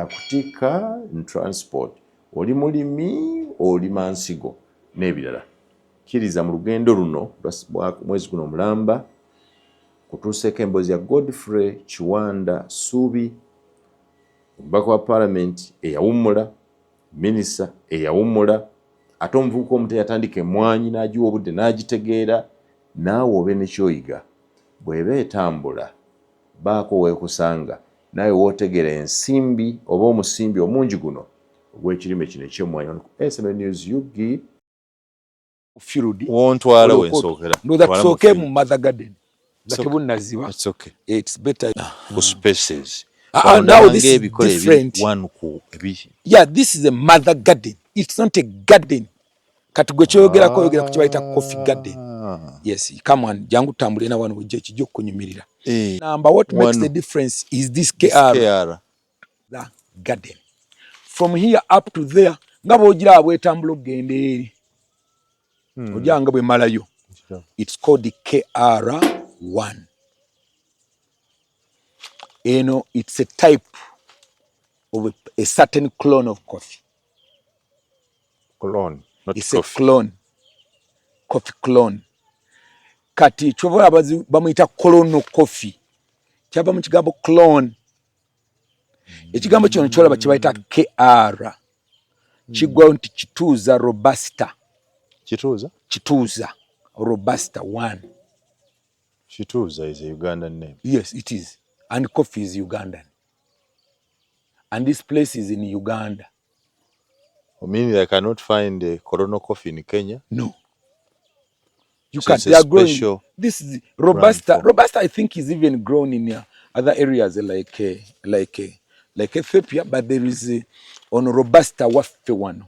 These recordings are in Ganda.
akutika transport oli mulimi oli mansigo n'ebirala kiriza mu lugendo luno mwezi guno mulamba kutuuseko emboozi ya Godfrey Kiwanda Suubi omubaka wa Parliament eyawummula minisita eyawummula ate omuvubuka omuto yatandika emmwanyi n'agiwa obudde n'agitegeera naawe obe ne kyoyiga bw'eba etambula baako weekusanga naye wootegera ensimbi oba omusimbi omungi guno ogw'ekirime kino eky'emmwanyi SMN News Yugi Field wontwala wensookera ndo tusooke mu Mother Garden zatebunaziba it's better for spaces now this is different one ku yeah this is a Mother Garden it's not a garden kati gwe kyogerako yogera ku kibayita coffee garden yes come on jangu tambule na wano wejje kijjo kunyumirira number what makes the difference is this KR the garden from here up to there ngabo ogira abwetambulo gende eri ojanga bwe malayo it's called the KR1 it's a type of a certain clone of coffee clone not it's coffee. A clone coffee clone kati chovola bamuita clone coffee kyava mu kigambo clone ekigambo kino kyolaba kibayita KR kigwa nti kituuza robusta Chituza Robusta 1. Chituza is a Ugandan name. Yes, it is. And coffee is Ugandan. And this place is in Uganda. Meaning I cannot find a Corono coffee in Kenya? No. You so can't. They are growing. This is Robusta. Robusta, I think, is even grown in other areas like Ethiopia, but there is on Robusta wafe one.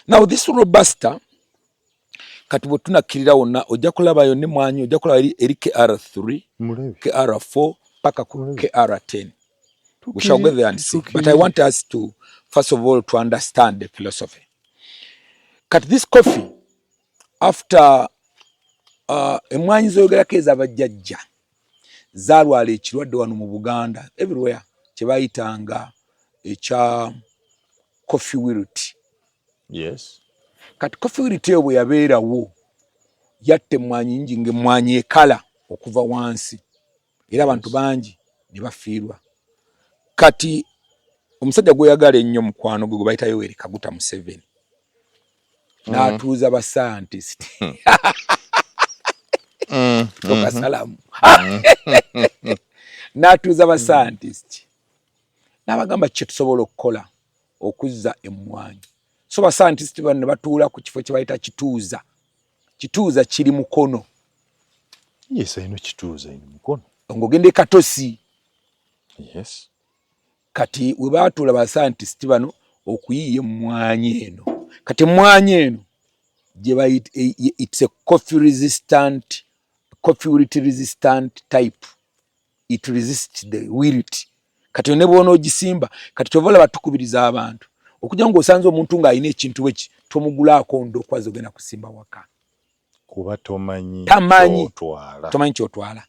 Now this Robusta kati bwe tunakkirira wonna ojja kulabayo ne mwanyi ojja kulaba eri KR3 KR4 paka ku KR10 we shall go there and see but I want us to first of all to understand the philosophy kati this coffee after emwanyi zoyogerako ez'abajjajja zaalwala ekirwadde wano mu Buganda everywhere kye bayitanga ekya coffee wilt. Yes. Kati coffee wilt eyo bwe yabeerawo yatte emmwanyi ngi ng'emmwanyi ekala okuva wansi era abantu bangi ne bafiirwa. Kati omusajja gweyagala ennyo mukwano gwe bayita Yoweri Kaguta Museveni n'atuuza ba scientist toka salamu n'atuuza ba scientist n'abagamba kye tusobola okukola okuzza emmwanyi. So ba scientist bano ne batuula ku kifo kye bayita Kituuza. Kituuza kiri Mukono. Yes, I know Kituuza in Mukono. Ng'ogende Katosi. Yes. Kati we baatuula ba scientist bano okuyiiya emmwanyi eno. Kati emmwanyi eno gye bayita it's a coffee wilt resistant type. It resists the wilt. Kati ne bw'ona ogisimba kati kyovola batukubiriza abantu okujja ng'osanze omuntu ng'alina ekintu weki tomugulaako ndo okwaza ogenda kusimba waka kuba tomanyi kyotwala.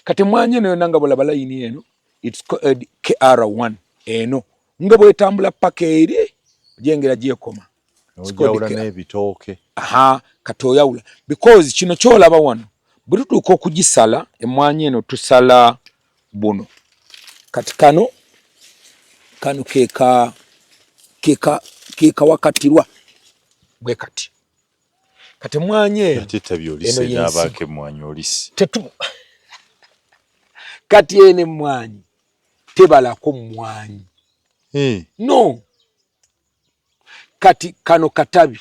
Kati emmwanyi eno yonna nga bw'olaba layini eno it's called KR1 eno nga bw'etambula paka eri gyengera gyekoma ojawula n'ebitooke kati oyawula because kino kyolaba wano bwe tutuuka okugisala emmwanyi eno tusala buno kati kano keka wakatirwa bwe kati emmwanyi eno n'abaako emmwanyi olisi kati eno emmwanyi tebalako mmwanyi no kati kano katabi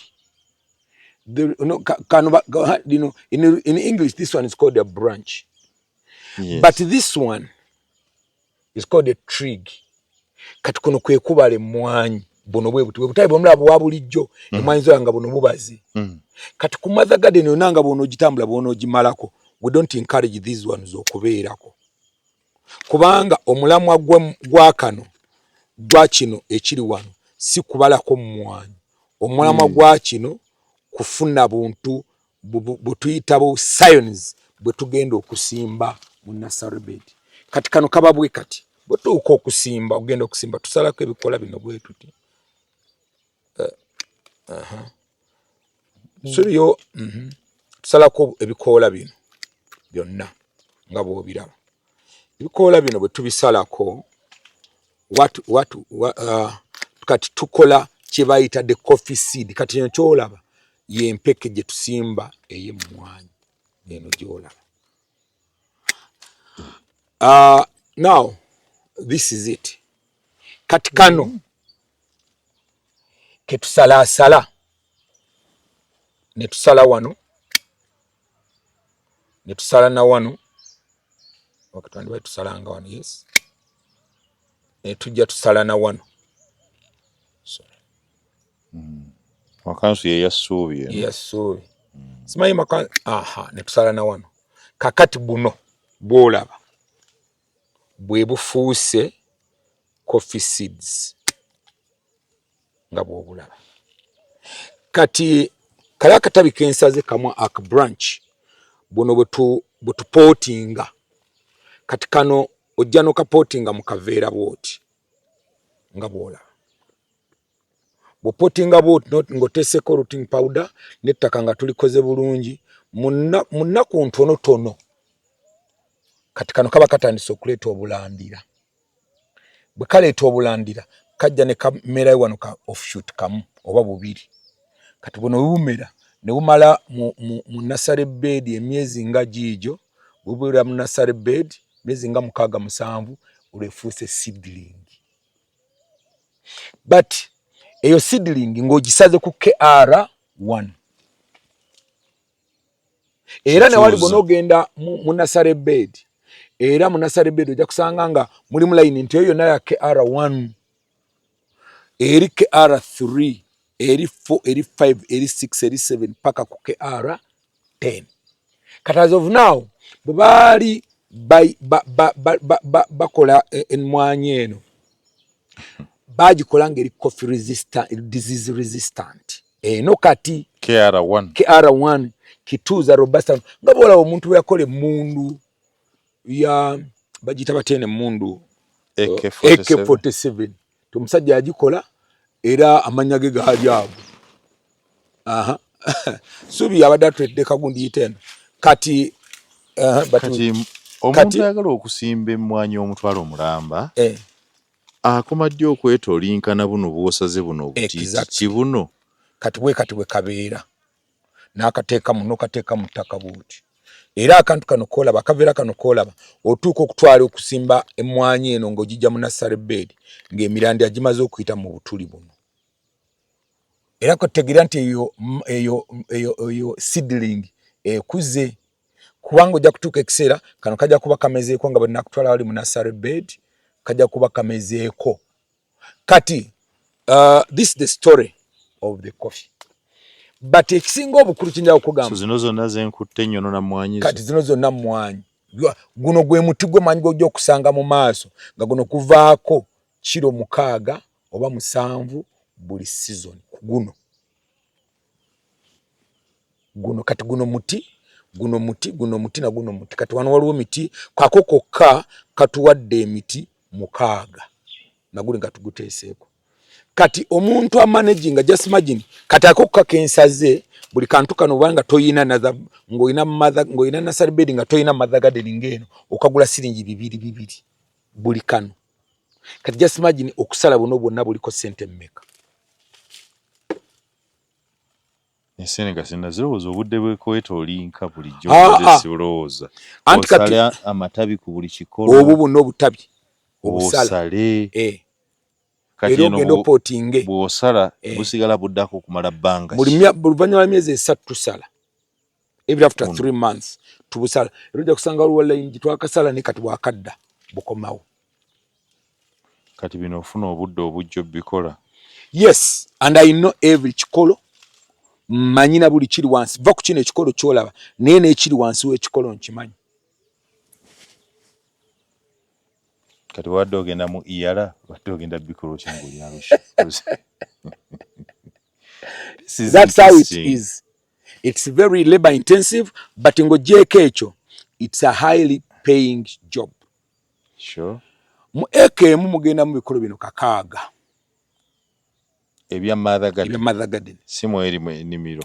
in English this one is called a branch. Yes. But this one is called a trig. Kati kuno kwe kubala emmwanyi buno bwe butayi bw'omulaba bwa bulijjo emmwanyi zo nga buno bubazi. Kati ku Mother Garden yonna bw'ono ogitambula bw'ono ogimalako we don't encourage these ones okubeerako kubanga omulamwa gwa kano gwa kino ekiri wano si kubalako mmwanyi omulamwa gwa kino kufuna buntu butuyita bu science bwe tugenda okusimba mu nursery bed. Kati kano kaba bwe kati butuuka okusimba ogenda okusimba tusalako ebikola bino bwe tuti suliyo tusalako ebikoola bino byonna nga bw'obiraba. Ebikoola bino bwe tubisalako kati tukola kye bayita the coffee seed. Kati kino kyolaba y'empeke gye tusimba ey'emmwanyi eno gyolaba. Now this is it. Kati kano ke tusalaasala ne tusala wano ne tusala na wano wakati wandi tusalanga wano, yes, ne tujja tusala na wano. Makansu ye yassuubi yassuubi simanyi makansu ne tusala na wano. Kakati buno bwolaba bwe bufuuse coffee seeds nga bw'obulaba. Kati kali akatabi kensaze kamwa ak branch buno bwe tupootinga. Kati kano ojja n'okapootinga mu kaveera bw'oti nga bw'olaba. Bw'opootinga bw'oti ng'oteeseko rooting powder n'ettaka nga tulikoze bulungi mu nnaku ntonotono. Kati kano kaba katandise okuleeta obulandira. Bwe kaleeta obulandira kajja ne kamerayo wano ka offshoot kamu oba bubiri. Kati buno bumera ne bumala mu nursery bed emyezi nga giijo, bubula mu nursery bed emyezi nga 6-7 olwefuuse seedling. But eyo seedling ng'ogisaze ku KR1. Era ne wali bonogenda mu nursery bed. Era mu nursery bed ojja kusanga nga mulimu line nti eyo nayo KR1, eri KR3, eri 4, eri 5, eri 6, eri 7 paka ku KR10. Kati as of now bwe baali bakola emmwanyi eno bagikola ng'eri coffee resistant, disease resistant. Eno kati KR1 kituuza robusta nga bwolaba omuntu bwe yakola emmundu ya bagita batene mundu AK47 tumusajja agikola era amanya ge gaali ago. Subi abadde atwedde kagundi yiteno kati omuntu ayagala okusimba emmwanyi omutwalo omulamba akoma ddi okwetolinkana buno bwosaze buno obutiiti buno kati bwe kabeera n'akateeka muno kateeka mu ttaka buuti. Era akantu kano kolaba akaveera kano kolaba otuuka okutwala okusimba emmwanyi eno ng'ogijja mu nursery bed ng'emirandira gimaze okuyita mu butuli buno. Era kotegeera nti eyo seedling ekuze kubanga ojja kutuuka ekiseera kano kajja kuba kamezeeko nga bwe nakutwala wali mu nursery bed kajja kuba kamezeeko. Kati this is the story of the coffee. But ekisinga obukulu kinja okugamba zino zonna zenkutte nnyono na mmwanyi. Kati zino zonna mmwanyi. Guno gwe muti gwe mwanyi gw'ojja okusanga mu maaso nga guno kuvaako kiro 6 oba 7 buli season ku guno. Kati guno muti na guno muti. Kati wano waliwo miti kwako kokka katuwadde emiti 6 na guli nga tuguteeseeko. Kati omuntu amanaginga just imagine kati akokka kensaze buli kantu kano banga toyina ngoyina nursery bed nga toyina mother gardening eno okagula siringi 2 buli kano. Kati just imagine okusala buno bwonna buliko sente mmeka. Esenga sina zirowooza obudde bw'ekwetoolinka bulijjo obudde sirowooza. Osala amatabi ku buli kikolo. Obwo buno obutabi. Obusale. Kati eno bw'osala busigala buddako okumala bbanga. Luvannyuma lw'emyezi 3 tusala. Every after 3 months tubusala. Era ojja kusanga waliwo layini twakasala ne kati bwakadda bukomawo. Kati bino ofuna obudde obujjo bikola. Yes, and I know every kikolo. Manyina buli kiri wansi. Va ku kino ekikolo kyolaba naye n'ekiri wansi w'ekikolo nkimanyi. Kati wadde ogenda mu iyala wadde ogenda bikolo kyanguli Arusha. That's how it is. It's very labor intensive, but ng'ogyeko ekyo it's a highly paying job. Sure. mu ekemu mugenda mu bikolo bino 6 ebya mother garden si mweri mu ennimiro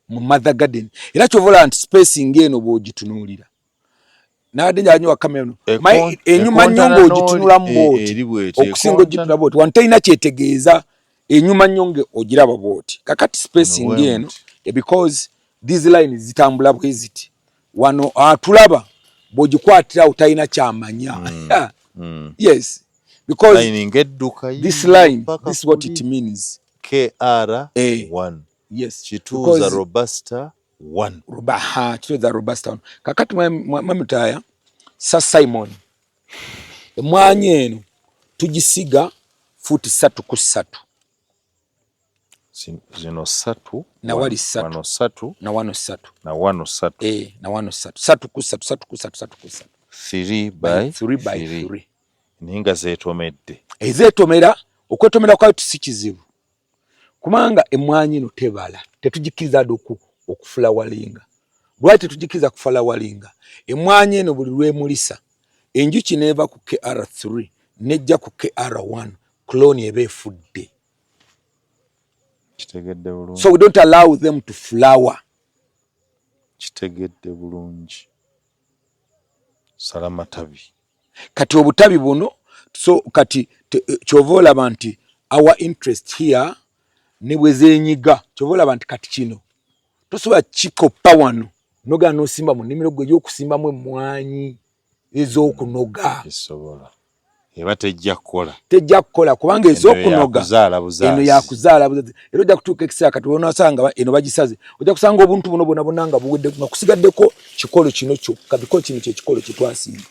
mu mother garden era kyovola nti spacing eno bw'ogitunuulira nawadde njanywa kamera enyuma nnyo ng'ogitunulamu bw'oti okusinga ogitunula bw'oti wano terina kyetegeeza enyuma nnyo ng'ogiraba bw'oti kakati spacing eno because these lines zitambula bwe ziti wano atulaba bw'ogikwatira utalina kyamanya yes because this line this is what it means KR1 yes kituuza Robusta 1 kituuza Robusta 1 kakati mwamutaya sa Simon emwanyi eno tugisiga futi 3 ku 3 zino 3 na wali 3 wano 3 na wano 3 na wano 3 na wano 3 3 ku 3 3 ku 3 3 ku 3 3 by 3 ninga zeetomedde ezeetomera okwetomera kwayo si kizibu kubanga emwanyi eno tebala tetugikiriza okufulawalinga lwaki tetugikiriza kufulawalinga emwanyi eno buli lwemulisa enjuki neeva ku KR3 nejja ku KR1 clone eba efudde kitegedde bulungi so we don't allow them to flower kitegedde bulungi salamatabi kati obutabi buno so kati kyova olaba nti our interest here ne bwezenyiga kyova olaba nti kati kino tosobola kikoppa wano noga nosimba mu nnimiro gwe gy'okusimbamu emmwanyi ez'okunoga kisobola eba tejja kukola kubanga ez'okunoga eno yakuzaala buzazi era ojja kutuuka ekiseera kati wonasanga eno bagisaze ojja kusanga obuntu buno bwonna nga buwedde nga kusigaddeko kikolo kino kyokka biko kino kyekikolo kyetwasimba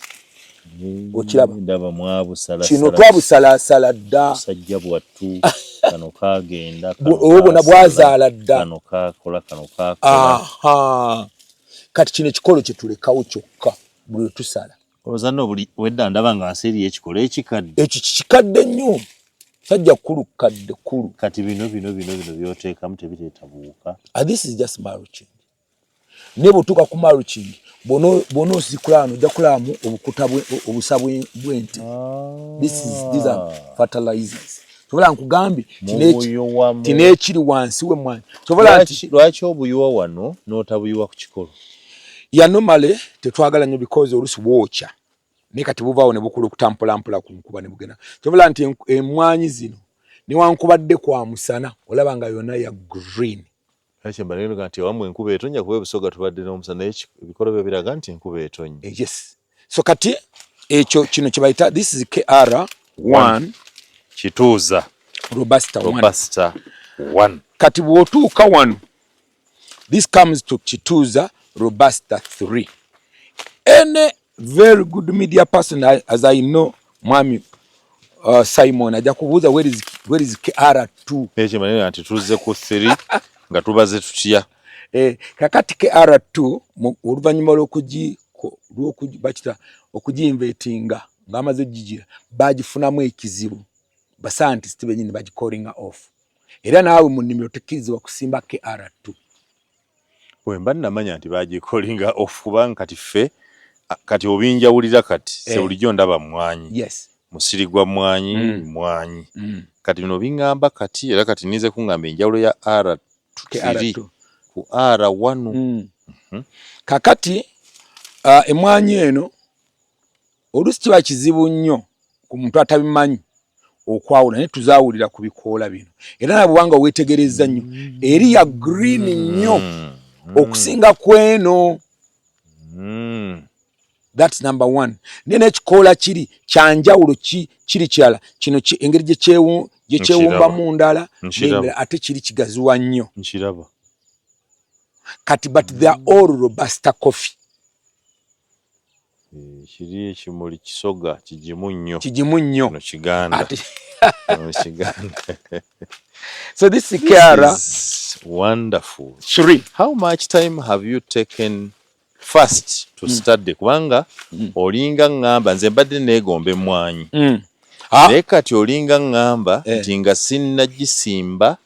okiraba ndaba mwabusala kino twabusalaasala dda sajja bwattu kano kagenda obona bwazaala dda kano kakola kano kakola kati kino ekikolo kyetulekawo kyokka buli tusala ozanno buli wedda ndaba nga nsi eri ekikolo ekikadde ekyo kikadde nnyo sajja kulu kadde kulu kati bino byoteekamu tebiteeta buwuka this is just mulching ne bw'otuuka ku mulching bono osikulaano ojja kulaamu obukuta obusa bw'ente these are fertilizers sobola nkugambye tineekiri wansi w'emmwanyi sobola nti lwaki obuyiwa wano n'otabuyiwa ku kikolo yanomale tetwagala nnyo because oluusi bwokya naye kati buvaawo ne bukula okutampulampola ku nkuba ne bugenda sobola nti emmwanyi zino newankubadde kwa musana olaba nga yonna ya green kyembalga nti awamu enkuba etonnya kuba ebusoga tubadde n'omusana naye ebikolo byo biraga nti enkuba etonnya yes so kati ekyo kino kye bayita this is KR1 kituuza Robusta 1 kati bw'otuuka wano this comes to kituuza Robusta 3 any very good media person as I know mwami Simon ajja kubuuza where is KR2 ekyo maneno nti tuzze ku 3 nga tubaze tutya kakati KR2 oluvannyuma okugiyinvetinga ng'amaze gigira bagifunamu ekizibu bascientist bennyini bagicallinga off era naawe mu nnimiro tekkirizibwa kusimba KR2 wemba namanya nti bagicallinga off kubanga kati ffe kati obinjawulira kati sebulijjo ndaba mmwanyi yes musiri gwa mmwanyi kati bino biŋŋamba kati era kati nize kuŋŋamba enjawulo ya R2 ku R1 kakati emmwanyi eno oluusi kiba kizibu nnyo ku muntu atabimanyi okwawula naye tuzaawulira ku bikoola bino era nabwe bwanga weetegereza nnyo eri ya green nnyo okusinga kweno that's number 1 naye n'ekikoola kiri kyanjawulo kiri kirala kino engeri gye kyewumbamu ndala ate kiri kigaziwa nnyo nkiraba kati but they are all Robusta coffee kiri ekimuli kisoga kigimu nnyo no kiganda so this is KR wonderful 3 how much time have you taken first to study kubanga olinga ngamba nze mbadde neegomba emmwanyi naye kati olinga ngamba nti nga sinnagisimba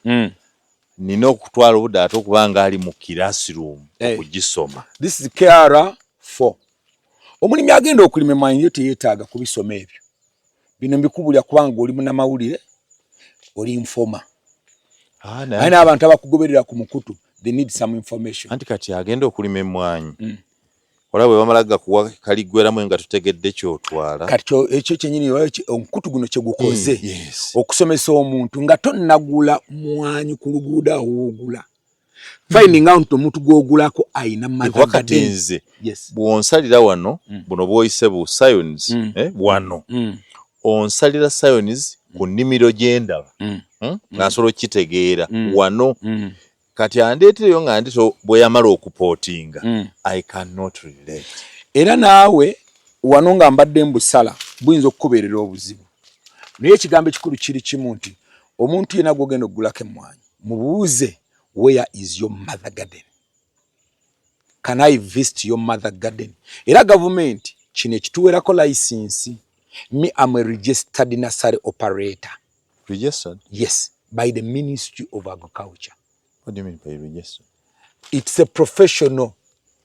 nina okutwala obudde ate okubanga ali mu classroom okugisoma this is KR4 omulimi agenda okulima emmwanyi yo teyeetaaga kubisoma ebyo bino mbikubulya kubanga oli munnamawulire oli informa naye n'abantu abakugoberera ku mukutu they need some information. Anti kati agenda okulima emmwanyi olaba bwe bamala gakuwa kaliggweramu nga tutegedde kyotwala kati ekyo kyennyini omukutu guno kye gukoze okusomesa omuntu nga tonnagula mwanyi ku luguudo awo woogula finding out omuntu gw'ogulako ayina Wakati nze bw'onsalira wano buno bw'oyise bu science wano onsalira science ku nnimiro gy'endaba nga nsobola okitegeera wano kati andeetereyo nga ndito bwe yamala okupootinga I cannot relate. Era naawe wano nga mbadde mbusala buyinza okukubeerera obuzibu naye ekigambo ekikulu kiri kimu nti omuntu yenna gw'ogenda okugulako emmwanyi mubuuze where is your mother garden? Can I visit your mother garden? Era government kino ekituweerako license. Me am a registered nursery operator. Registered? Yes, by the Ministry of Agriculture. What do you mean by registered? It's a professional.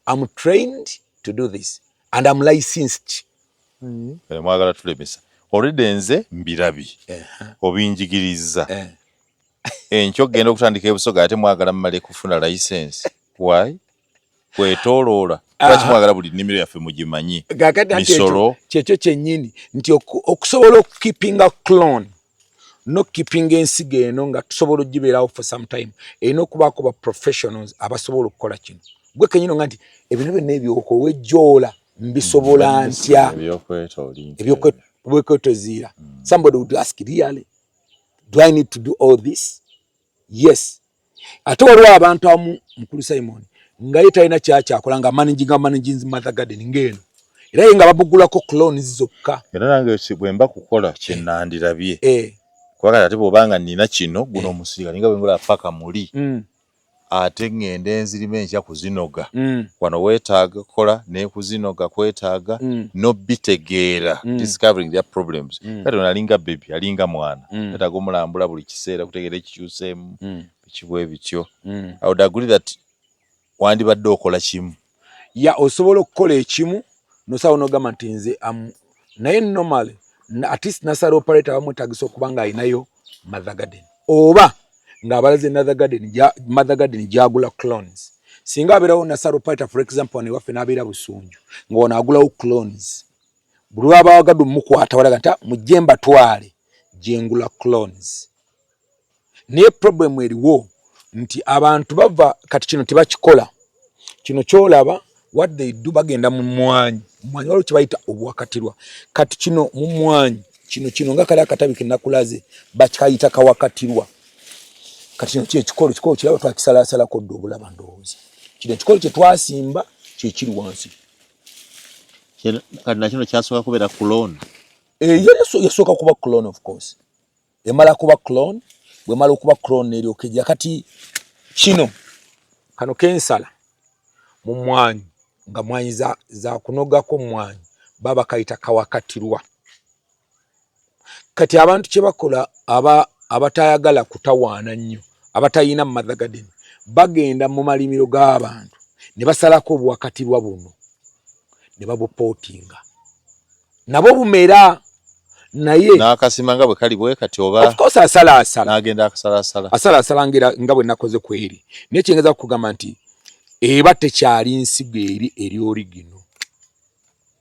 I'm trained to do this and I'm licensed. Mwagala tulemesa. Already nze mbirabi. Obinjigiriza. Enkyo genda okutandika ebusoga ate mwagala mmale kufuna license. Why? Kwetoloola. Lwaki mwagala buli nnimiro yaffe mugimanyi? Misolo. Kyekyo kyennyini nti okusobola okukeepinga clone no keeping ensigo eno nga tusobola ogibeerawo for some time erina okubaako ba professionals abasobola okukola kino. Gwe kenyino nga nti ebintu byonna ebyokowejjoola mbisobola ntya ebyokwetoziira. Somebody would ask, really? Do I need to do all this? Yes. Ate waliwo abantu amu mukulu Simon nga ye talina kyakyakola nga managing mother garden ng'eno era ye nga babugulako clones zokka. Era nange bwe mba kukola kye nandirabye kubanga ate bw'obanga nnina kino guno omusirika ninga bwe ngula paka muli ate ngende enzirima enkya kuzinoga wano weetaaga kola ne kuzinoga kwetaaga n'obitegeera discovering their problems kati ono alinga baby alinga mwana weetaaga omulambula buli kiseera kutegeera ekikyuseemu bikibwe bityo. I would agree that wandibadde okola kimu osobola okukola ekimu nosawo nogamba nti nze naye normally at least nursery operator bamwetagisa okuba nga alinayo mother garden oba ng'abalaze mother garden gyagula clones. Singa abeerawo nursery operator for example wano ewaffe n'abeera Busunju ng'ono agulawo clones buli lwaba wagadde omukwata walaga nti mujje mbatwale gyengula clones. Naye problem eriwo nti abantu bava kati kino tebakikola. Kino kyolaba what they do bagenda mu mwanyi waliwo kye bayita obuwakatirwa. Kati kino mu mwanyi kino nga kali akatabi ke nakulaze bakayita kawakatirwa. Kati kino ekikolo kiraba twakisalasalako dde obulaba ndowooza. Kino ekikolo kye twasimba kye kiri wansi. Kati nakino kyasooka kubeera clone. Yasooka kuba clone of course. Emala kuba clone, bwe mala okuba clone eryoka ejja kati kino kano kensala mu mwanyi nga mwanyi za kunogako mwanyi baba kayita kawakatirwa. Kati abantu kye bakola abatayagala kutawaana nnyo abatayina mother garden bagenda mu malimiro g'abantu ne basalako obuwakatirwa buno ne babupootinga nabo bumera naye n'akasima nga bwe kali bwe kati oba of course asala n'agenda asala nga bwe nakoze kweri naye kyengeza kugamba nti eba tekyali nsigo eri origino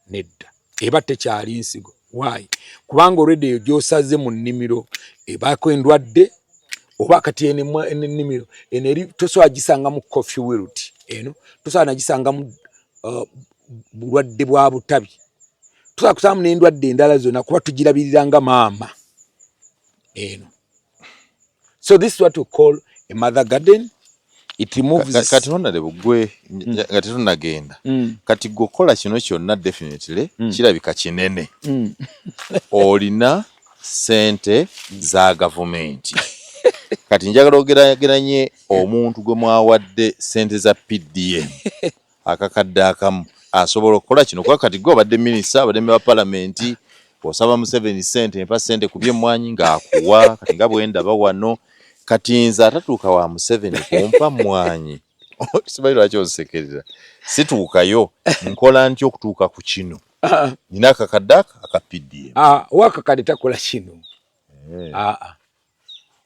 nedda eba tekyali nsigo. Why? Kubanga already eyo gy'osaze mu nnimiro ebaako endwadde oba kati ennimiro eno eri tosobola gisangamu coffee wilt eno tosobola nagisangamu bulwadde bwa butabi tosobola kusangamo n'endwadde endala zonna kuba tugirabiriranga maama eno. So this is what we call a mother garden. It removes kati honale bugwe kati tunagenda kati gokola kino kyonna definitely kirabika kinene olina sente za government kati njagala ogeranye omuntu gwe mwawadde sente za PDM akakadde akamu asobola okukola kino kwa kati gwe obadde minisita abadde member wa parliament osaba mu 7 cent empa sente ku byemmwanyi ng'akuwa kati nga bwe ndaba wano kati nze atatuuka wa Museveni kumpa mmwanyi simanyi lwaki onsekerera situukayo nkola ntya okutuuka ku kino nina akakadde aka PDM. Owakakadde takola kino.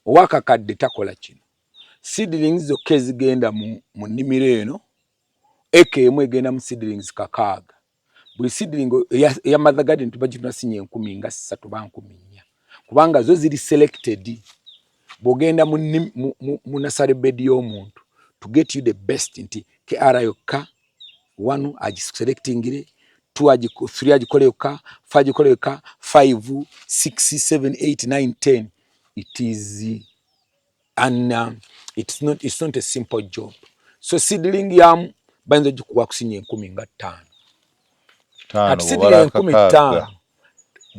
Owakakadde takola kino. Seedlings zokka ezigenda mu nnimiro eno eka emu egenda mu seedlings 6. Buli seedling ya Mother Garden tubagituna sinye 10 nga 3 ba 10. Kubanga zo ziri selected. Bogenda mu nursery bed y'omuntu to get you the best nti KR yokka 1 agiselectingire 2 3 agikole yokka 5 agikole yokka 5 6 7 8 9 10. It is it's not a simple job. So seedling yam banzo jikuwa kusinye 10 nga 5. At seedling 15.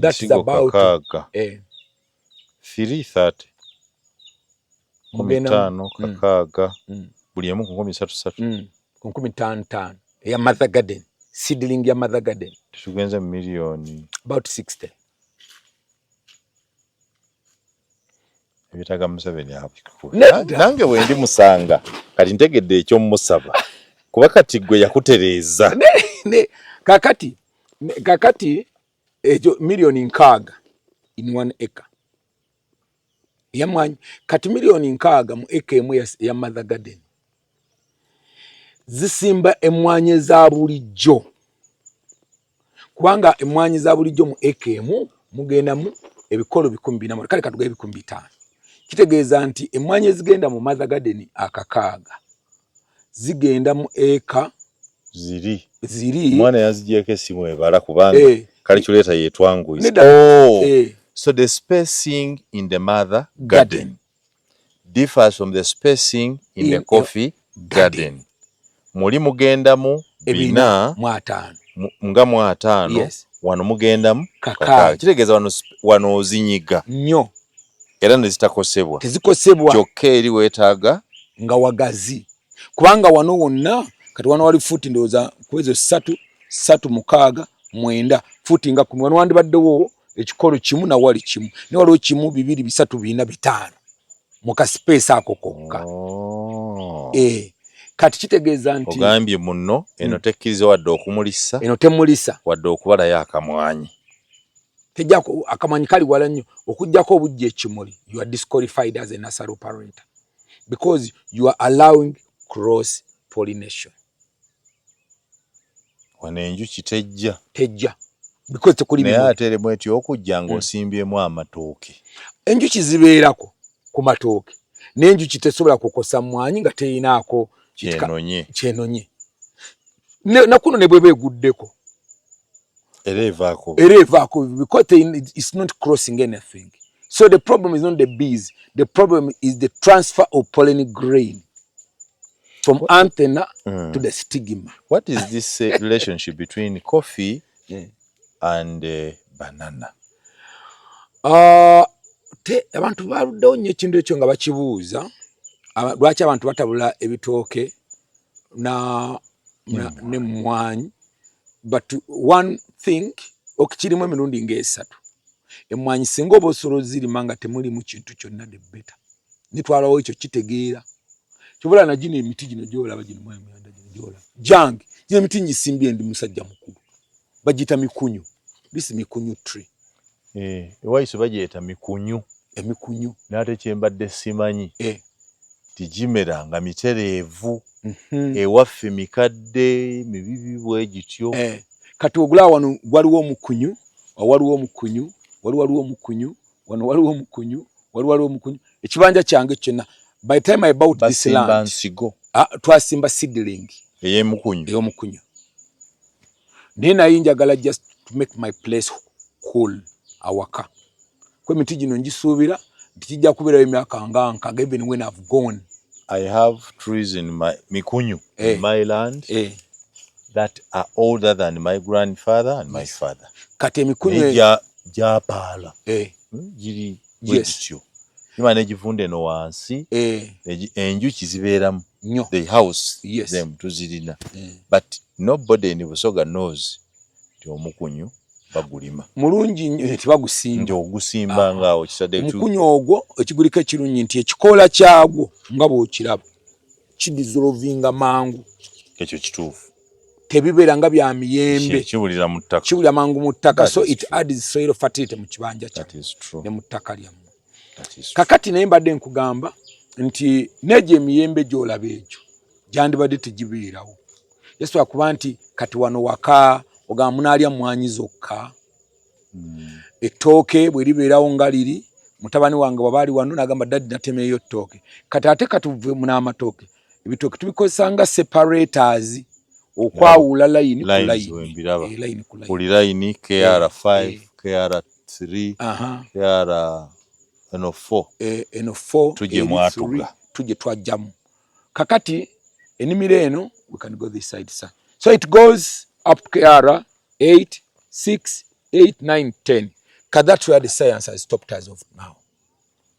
That is about 330. 15 kakaga buli emu 13 15 ya Mother Garden. Seedling ya Mother Garden tugenza milioni about 60. Ebitaga Museveni hapo. Nange wendi musanga kati ntegedde ekyo musaba kuba kati gwe yakutereeza. Kakati ekyo milioni 6 in 1 acre. Yamwanyi kati milioni 6 mu eka emu ya Mother Garden zisimba emwanyi za bulijjo. Kubanga emwanyi za bulijjo mu eka emu mugenda mu ebikolo 14 kale katuga 15. Kitegeeza nti emwanyi zigenda mu Mother Garden akakaaga zigenda mu eka ziri mwana yazijeko esimu ebala kubanga calculator yetwangu so the spacing in the Mother Garden differs from the spacing in the Coffee Garden. Muli mugenda mu 4 nga 5 wano mugenda mu kaka. Kitegeeza wano ozinyiga nnyo era nezitakosebwa kyokka eri weetaaga nga wagazi kubanga wano wonna kati wano wali futi ndoza kwezo 3 6 9 futi nga 10 wano wandibaddewo ekikolo kimu na wali kimu ne waliwo kimu 2 3 4 5 mu ka space ako kokka. Kati kitegeeza nti ogambye munno eno tekkiriza wadde okumulisa eno temulisa wadde okubalayo akamwanyi tejjako akamanyi kali wala nnyo okujjako obujja ekimuli. You are disqualified as a nursery operator because you are allowing cross pollination. Wano enjuki tejja because tekuli naye atere mweti okujja ng'osimbyemu amatooke. Enjuki zibeerako ku matooke n'enjuki tesobola kukosa mwanyi nga teyinaako kyenonye nakuno ne bweba eguddeko era evaako because it's not crossing anything. So the problem is not the bees, the problem is the transfer of pollen grain from antenna to the stigma. What is this relationship between coffee and banana? Abantu baluddewo nnyo ekintu ekyo nga bakibuuza lwaki abantu batabula ebitooke n'emmwanyi. But one thing okirimu emirundi nga3 emmwanyi singa oba osolo zirima nga temulimu kintu kyonna de beta nitwalawo ekyo kitegeera kyobola na gino emiti gino gyolaba gino mwemyanda gino gyolaba jange gino emiti njisimbye ndi musajja mukulu bagita mikunyu. This mikunyu tree ewaiso bagyeta mikunyu emikunyu n'ate kyembadde simanyi tijimera nga mitereevu ewaffe mikadde mibibi bwe gityo. Kati ogula wano waliwo omukunyu waliwo omukunyu waliwo omukunyu wano waliwo omukunyu waliwo omukunyu ekibanja kyange kyonna by the time I bought this land twasimba seedling ey'omukunyu naye naye njagala just to make my place cool awaka kwe emiti gino njisuubira nti kijja kubeerayo emyaka nga nkaga even when I've gone. I have trees in my mikunyu in my land that are older than my grandfather and my father. Kati emikunyu japaala giri bwetyo imana egivunde no wansi enjuki zibeeramu the house them tuzirina but nobody in Busoga knows nti omukunyu bagulima mulungi tebagusimba nti ogusimba ngaawo kisadde omukunyu ogwo ekiguliko ekirungi nti ekikoola kyagwo nga bw'okiraba kidissolvinga mangu. Ekyo kituufu tebibeera nga bya miyembe kibulira mu ttaka kibulira mangu mu ttaka so it adds soil fertility mu kibanja kyammwe ne mu ttaka lyammwe kakati naye mbadde nkugamba nti negyo emiyembe gy'olaba egyo gyandibadde tegibeerawo yesu akuba nti kati wano waka ogamba munaalya mwanyi zokka ettooke bwe libeerawo nga liri mutabani wange wabaali wano n'agamba daddi natemeeyo ttooke kati ate katuve mun'amatooke ebitooke tubikozesa nga separators okwawula layini ku layini buli layini KR5 KR3 KR4 tuje mwatuga tuje twajjamu kakati enimiro eno we can go this side sir so it goes up to KR 8 6 8 9 10 because that's where the science has stopped us of now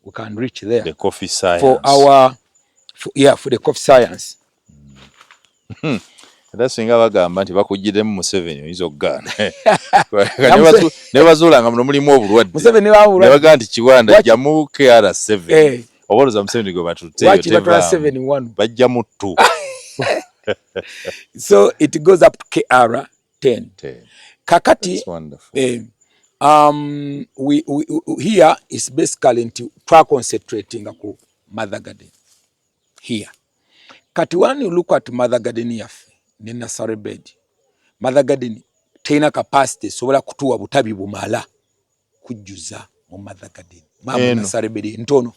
we can reach there the coffee science for our for the coffee science era singa bagamba nti bakugiremu Museveni oyinza okugaana ne bazuulanga muno mulimu obulwadde ne bagamba nti Kiwanda jjamu KR7 oboloza Museveni gwe batuteeyo bajjamu 2 so it goes up to KR10 kakati we here is basically nti concentrating ku mother garden here kati when you look at mother garden yaffe ne nursery bed mother garden teina capacity sobola kutuwa butabi bumala kujjuza mu mother garden mama nursery bed ntono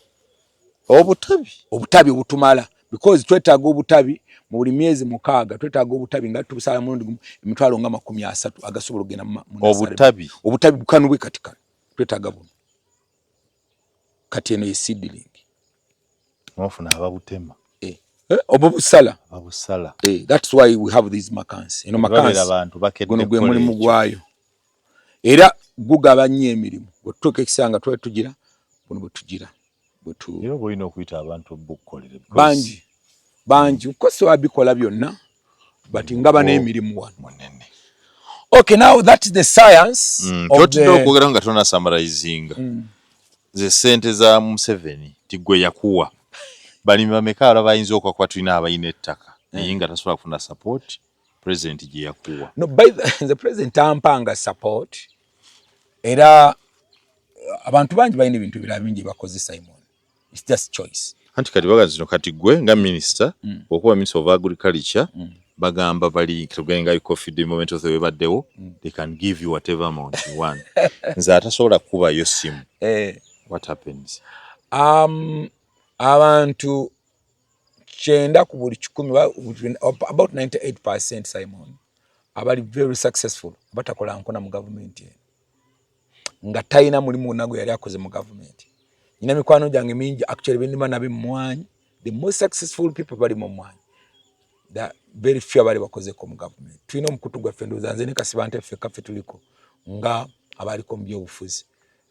obutabi obutumala because twetaaga obutabi mu buli myezi 6 twetaaga obutabi nga tubisala murundi emitwalo nga 30 agasobola ogenda mu obutabi bukanubwe katika twetaaga buno kati eno seedling mwafuna ababutema obusala that's why we have these makans abantu guno gwe mulimu gwayo era gugaba nnyo emirimu bwetutuuka ekisanga twetugira buno bwetugira era boyina okuyita abantu bukkolere bangi ukoso wabikola byonna but ngaba n'emirimu wano munene okay now that's the science of the okwogera nga tona summarizing ze sente za Museveni tigwe yakuwa balimi bameka abayinza okwakuba tulina abayina ettaka naye nga tasobola kufuna support president gye yakuwa no by the president ampanga support era abantu bangi balina ebintu birala bingi bakozesa Simon it's just choice anti kati bagazi no kati gwe nga minister okuba minister of agriculture bagamba bali tugenga coffee the moment of the baddewo they can give you whatever amount you want nza atasobola kuba yo simu what happens abantu chenda ku buli 10 about 98% Simon abali very successful batakola nkona mu government nga taina mulimu nago yali akoze mu government nyina mikwano jange mingi actually bendima nabe mwanyi the most successful people bali mu mwanyi that very few abali bakoze ko mu government twino mukutu gwa fendo zanze ne kasibante ffe kafe tuliko nga abali ko mbyo bufuzi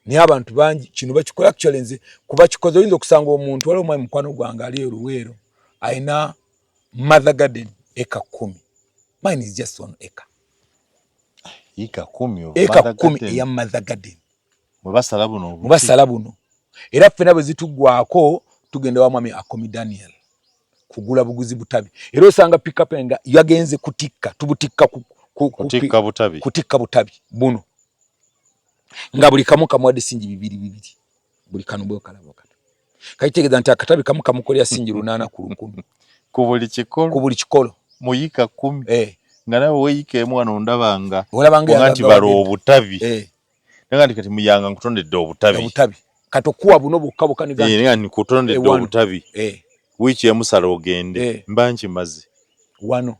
ni abantu bangi kino bakikola actually nze kuba kikozo yinzo kusanga omuntu wale omwe mukwano gwange ali eruwero aina mother garden eka 10 mine is just 1 acre eka 10 ya mother garden mubasala buno era ffena bwe zitugwako tugenda wa mwami Akomi Daniel kugula buguzi butabi era osanga pick up nga yagenze kutikka tubutikka kutikka butabi buno nga buli kamu kamwade sinji bibiri buli kanubwe kalabo kata kaitegeza nti akatabi kamu kamukolya sinji 8 ku 10 ku buli kikolo muyika 10 nga nawe weyike mwana ndabanga nti baro obutabi nga ndi kati muyanga nkutondedde obutabi kato kuwa buno bukabo kaniga nga ni kutondedde obutabi wichi ya musala ogende mbanchi mazi wano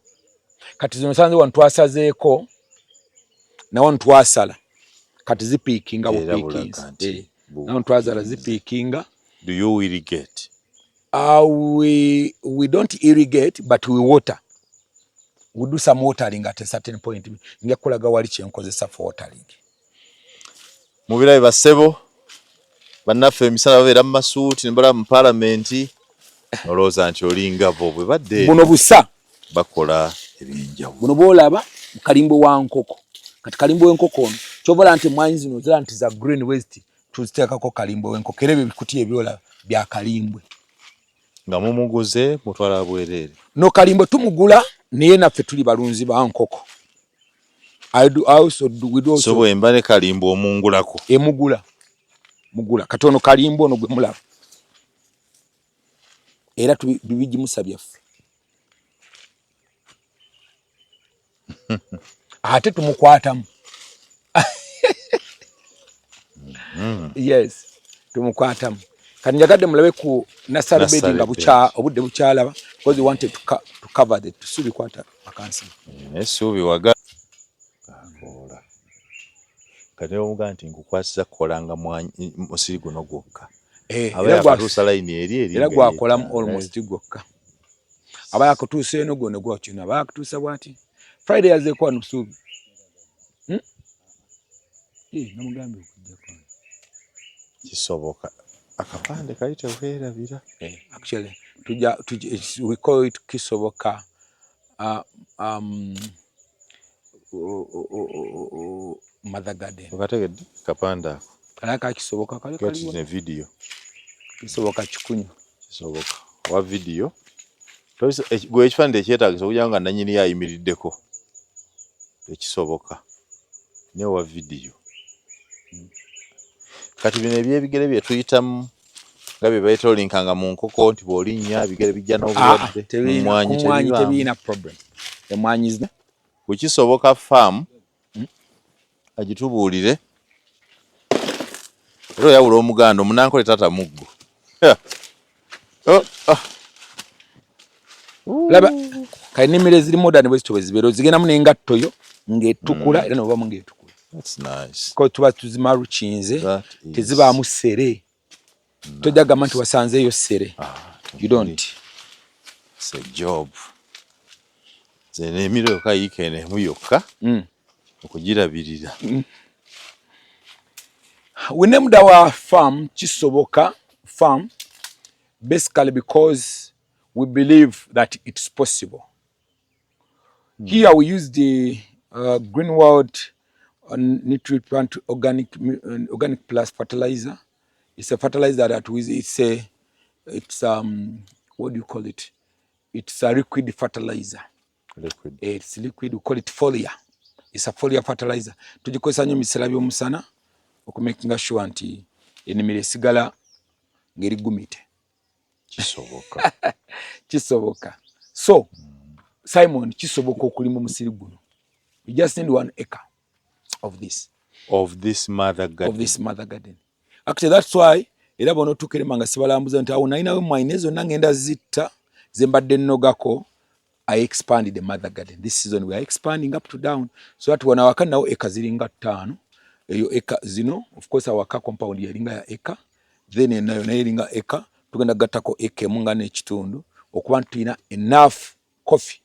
kati zino sanze wantu asazeeko na wantu asala kati zipikinga bupikings na wantu azala zipikinga. Do you irrigate? We don't irrigate but we water. We do some watering at a certain point. Ngakulaga wali kyenkozesa for watering. Mubirayi basebo bannaffe emisala babeera mu masuuti ne bala mu parliament olowooza nti olinga bo bwe badde buno busa bakola ebyenjawulo buno boolaba kalimbo wa nkoko kati kalimbo w'enkoko ono kyobola nti mwanyi zino zira nti za green waste tuziteekako kalimbo w'enkoko era ebyo bikuti ebyola bya kalimbwe nga mumuguze mutwala bwereere no kalimbo tumugula niye naffe tuli balunzi ba nkoko. We do also so bwemba ne kalimbo omungulako mugula katono kalimbo ono gwe mulaba era tubigimusa byaffe ate tumukwatamu yes tumukwatamu kati njagadde mulabe ku nasale bedi nga obudde bukyalaba because we wanted to cover the tusubi kwata akansi nesubi waga akola kati omuga nti nkukwasiza kukolanga musiri guno gwokka abatuusa layini eri era gwakolamu almost gwokka aba yakutuusa eno gwo ne gwakina aba yakutuusa bwati Friday yazeeko wano suubi namugambe okujjako kisoboka akapande kali teweerabira actually we call it kisoboka Mother Garden okategedde kapande ako kalaka kisoboka kali ne video kisoboka kikunyu kisoboka wa video gwe ekifande ekyetaagisa okujja nga nanyini yayimiriddeko ekisoboka ne wa video kati bino ebyebigere bye tuyitamu nga bye bayitolinkanga mu nkoko nti bw'olinnya bigere bijja n'obulwadde mumwanyi tebiina problem emwanyi zina kukisoboka farm agitubuulire era oyawula omuganda omunankole tata muggo laba kainimiro eziri modern bwe zityo bwe zibeera zigendamu n'engattoyo ng'etukula era nobamu ng'etukula. That's nice. Ko tuba tuzimarukinze tezibaamu sere tojja gamba nti wasanzeeyo sere you don't. It's a job. Zenimiro yokka yiikeene mu yokka okugirabirira. We named our farm Kisoboka Farm basically because we believe that it's possible. Here we use the Greenworld Nutrient Organic Plus fertilizer. It's a fertilizer that it's what do you call it? It's a liquid fertilizer. Liquid. It's liquid. We call it foliar. It's a foliar fertilizer. Tugikozesa nnyo misera by'omusana okumakinga sure nti ennimiro esigala ng'erigumite. Kisoboka. Kisoboka. So, Simon, kisoboka okulima omusiri guno. You just need 1 acre of this. Of this mother garden. Of this mother garden. Actually, that's why era bono tukerema nga sibalambuza nti awo nalinawo mwine zonna ngenda zitta zembadde nnogako. I expanded the mother garden. This season we are expanding up to down. So that when awaka nawo eka ziringa 5. Eyo eka zino, of course awaka compound yalinga ya eka. Then enayo nayiringa eka. Tugenda gattako eka emunga n'ekitundu. Okuba tulina enough coffee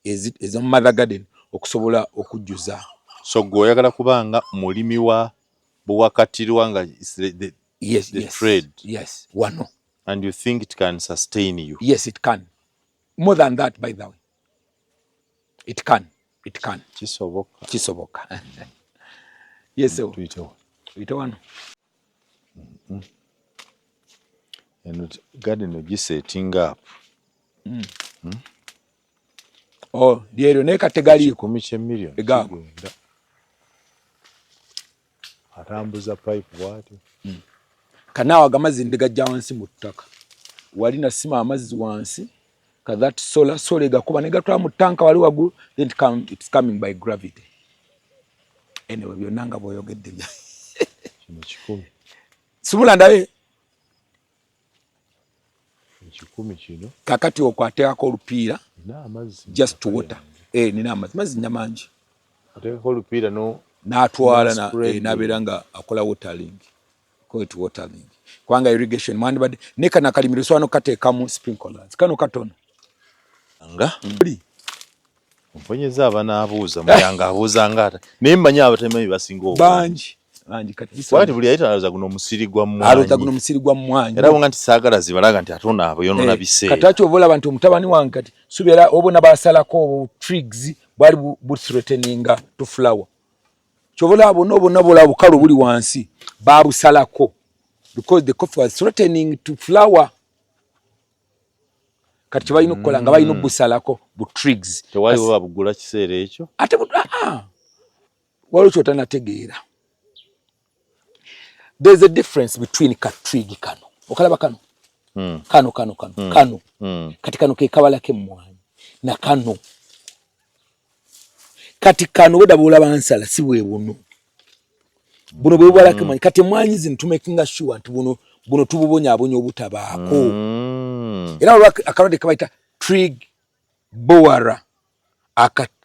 is a mother garden okusobola okujjuza. So gwe oyagala kubanga mulimi wa buwakatirwa nga the trade. Yes, wano. And you think it can sustain you? Yes, it can. More than that, by the way. It can. Kisoboka. Kisoboka. Yes, so. Tuite wano. And garden ogisetting up. Oh, diero neka tegaliiko. 10 million. Egago. Atambuza pipe bwatyo. Kanaawa amazzi ndigajja wansi mu ttaka. Wali nasima amazzi wansi. That solar egakuba negatwala mu tanka wali waggulu, then it's coming by gravity. Anyway, byonna nga bw'oyogedde bya. Kino 10. Sumula ndabe. 10 kino. Kakati okwateekako olupiira. N'amazzi. Just to water. Nina amazzi. Mazzi nyamangi. Ateekako olupiira n'atwala n'abeera nga akola watering. Call it watering. Kwanga irrigation mwandibadde ne kana kalimiro swano kateekamu sprinklers. Kano katono. Nga mponyeza abanaabuuza muyanga abuuza ngata naye mmanyi abatemanyi basinga bangi kati kwati buli ayitalaza guno musiri gwa mmwanyi aloza guno musiri gwa mmwanyi era bonga nti saagala zibalaga nti atona abo yonona biseera kati ovola abantu mutabani wange kati subeera obona basalako twigs bali threatening to flower kyovola abo nobona bola bukalu buli wansi babusalako because the coffee was threatening to flower. kati balina okukola nga balina obusalako bu trigs tewali babugula kiseera ekyo ate waliwo kyotanategeera. There's a difference between katrig kano okalaba kano kano kati kano ke kabala k'emmwanyi na kano kati kano weda bulaba nsala si bwe buno bwe bubala k'emmwanyi kati emmwanyi zino tumakinga sure nti buno tububonyabonya obutabaako era akalwadde kabayita trig borer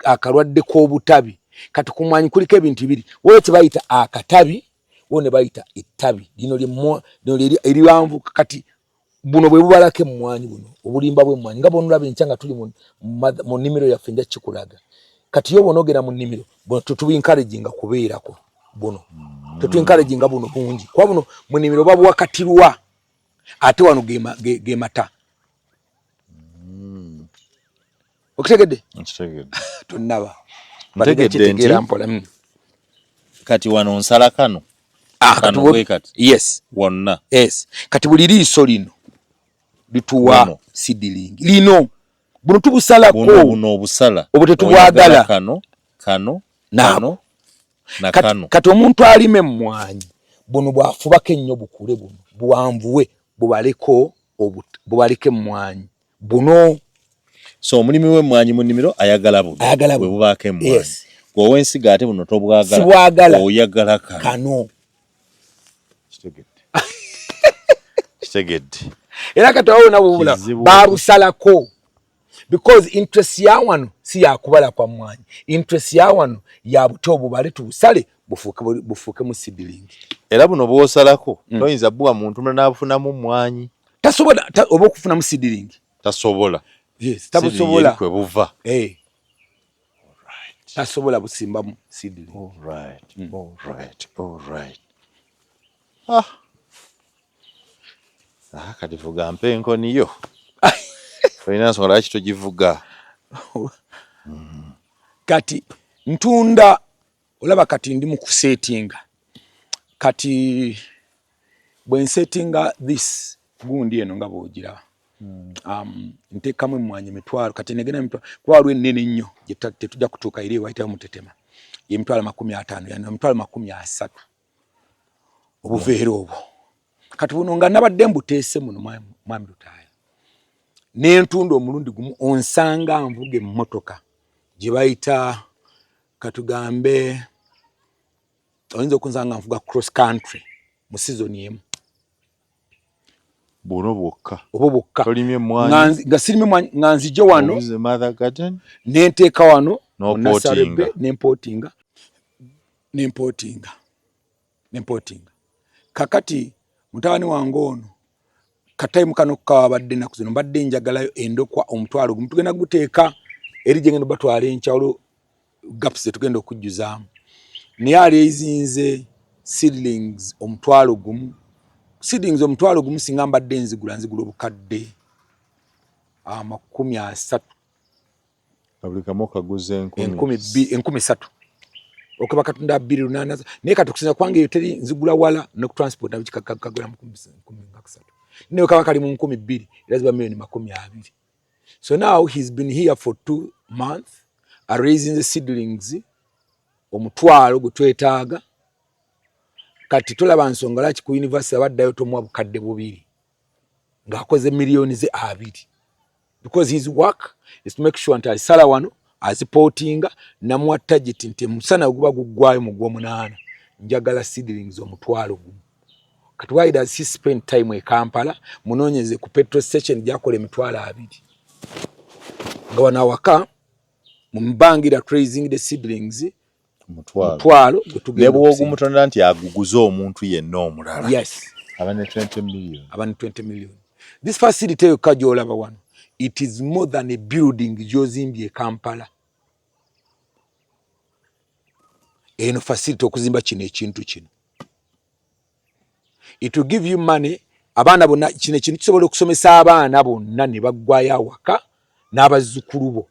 akalwadde k'obutabi kati ku mmwanyi kuliko ebintu bibiri waliwo kye bayita akatabi waliwo ne bayita ettabi lino eriwanvu kati buno bwe bubalako emmwanyi buno obulimba bw'emmwanyi nga bonulaba enkya nga tuli mu nnimiro yaffe nja kikulaga kati yo bonogera mu nnimiro buno tetubinkareginga kubeerako buno tetwinkareginga buno bungi kuba buno mu nnimiro babuwakatirwa ate wano ge mata okitegedde tonnaba ntegedde nti kati wano nsala kano kati yes wonna yes kati buli liiso lino lituwa seedling lino buno tubusalako buno obusala obwo tetubwagala kano kati omuntu alima emmwanyi buno bwafubako ennyo bukule buno buwanvuwe bubaleko emmwanyi buno so omulimi w'emmwanyi mu nnimiro ayagala buno bwe bubaako emmwanyi gw'ow'ensigo ate buno tobwagala oyagala kano kitegedde era kati wawo nabo bula babusalako because interest ya wano si yakubala kwa mmwanyi interest ya wano ya buto obubale tubusale bufuuke mu seedling era buno bwosalako toyinza bbuwa muntu mulala n'abufunamu mmwanyi tasobola oba okufuna mu seedling tasobola yes tabusobola kwe buva tasobola busimba mu seedling all right kati vuga mpe enkoniyo olina nsonga lwaki togivuga kati ntunda olaba kati ndi mu kusetinga kati bwe nsetinga this gundi eno nga bwogiraba nteekamu emmwanyi emitwalo kati negenda emitwalo kuba waliwo ennene ennyo tetujja kutuuka eri ewayitawo Mutetema y'emitwalo 50 yani emitwalo 30 obuveera obwo kati buno nga nabadde mbuteese muno mwami Lutaaya n'entunda omulundi gumu onsanga nvuga emmotoka gye bayita katugambe oyinza okunsanga nvuga cross country mu season emu buno bwokka obo bwokka tolimye emmwanyi nga sirime emmwanyi nga nzije wano nenteeka wano n'emportinga kakati mutabani wange ono kataimu kano kawabadde ennaku zino mbadde njagalayo endokwa omutwalo gumu tugenda guteeka eri gye ngenda batwala enkyawulo gaps tugenda okujjuzaamu naye aleezinze seedlings omutwalo gumu singa mbadde nzigula obukadde 30 buli kamu okaguze 3,000 okuba katunda 2,800 naye kati okusinza kwange teri nzigula wala n'okutransport nabyo kikagula 13,000 naye kaba kali mu 2,000 era ziba $20,000. So now he's been here for 2 months raising the seedlings omutwalo gwe twetaaga kati tulaba nsonga laki ku university abaddayo tomuwa bukadde 2 ng'akoze millions 2 because his work is to make sure nti alisala wano azipotinga namuwa target nti musana guba guggwayo mu gw'omunaana njagala seedlings omutwalo gumu kati why does he spend time e Kampala munoonyeze ku petrol station gyakola $2,000 nga wanawaka mumbangira tracing the seedlings mutwalo nebwogumutonda nti aguguze omuntu yenna omulala yes abane 20 million this facility yokka gy'olaba wano it is more than a building gy'ozimbye Kampala eno facility okuzimba kino ekintu kino it will give you money abaana bonna kino ekintu kisobola okusomesa abaana bonna ne baggwayo awaka n'abazzukulu bo